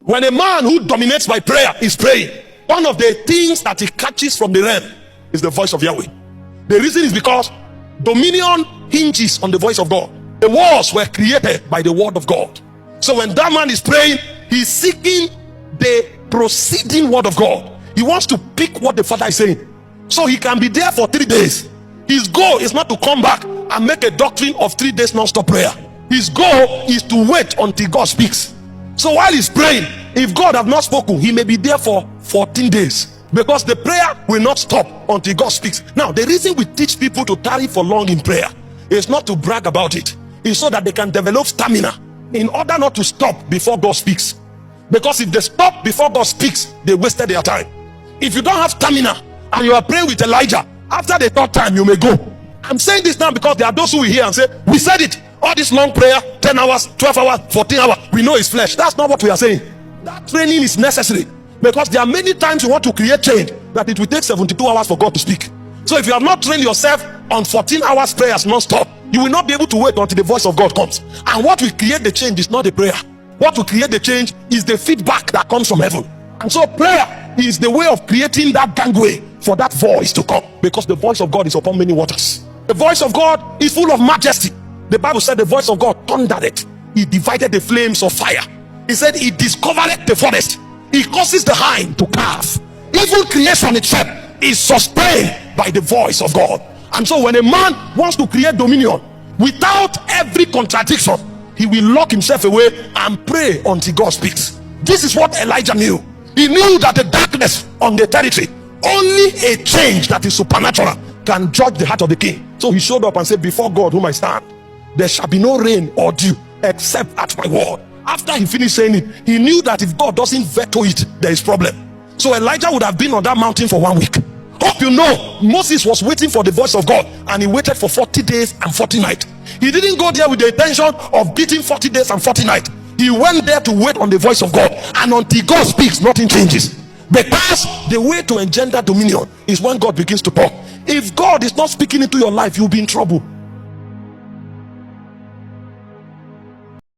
When a man who dominates by prayer is praying, one of the things that he catches from the realm is the voice of Yahweh. The reason is because dominion hinges on the voice of God. The walls were created by the word of God. So when that man is praying, he's seeking the proceeding word of God. He wants to pick what the Father is saying, so he can be there for 3 days. His goal is not to come back and make a doctrine of 3 days non-stop prayer. His goal is to wait until God speaks. So while he's praying, if God have not spoken, he may be there for 14 days, because the prayer will not stop until God speaks. Now, the reason we teach people to tarry for long in prayer is not to brag about it. It's so that they can develop stamina in order not to stop before God speaks. Because if they stop before God speaks, they wasted their time. If you don't have stamina and you are praying with Elijah, after the third time you may go. I'm saying this now because there are those who will hear and say, we said it, all this long prayer, 10 hours, 12 hours, 14 hours, we know it's flesh. That's not what we are saying. That training is necessary, because there are many times you want to create change that it will take 72 hours for God to speak. So if you have not trained yourself on 14 hours prayers non-stop, you will not be able to wait until the voice of God comes. And what will create the change is not the prayer. What will create the change is the feedback that comes from heaven. And so prayer is the way of creating that gangway for that voice to come, because the voice of God is upon many waters. The voice of God is full of majesty. The Bible said the voice of God thundered it. He divided the flames of fire. He said he discovered the forest. He causes the hind to calve. Even creation itself is sustained by the voice of God. And so when a man wants to create dominion without every contradiction, he will lock himself away and pray until God speaks. This is what Elijah knew. He knew that the darkness on the territory, only a change that is supernatural can judge the heart of the king. So he showed up and said, before God whom I stand, there shall be no rain or dew except at my word. After he finished saying it, he knew that if God doesn't veto it, there is problem. So Elijah would have been on that mountain for 1 week. Hope you know, Moses was waiting for the voice of God, and he waited for 40 days and 40 nights. He didn't go there with the intention of beating 40 days and 40 nights. He went there to wait on the voice of God, and until God speaks, nothing changes. Because the way to engender dominion is when God begins to talk. If God is not speaking into your life, you'll be in trouble.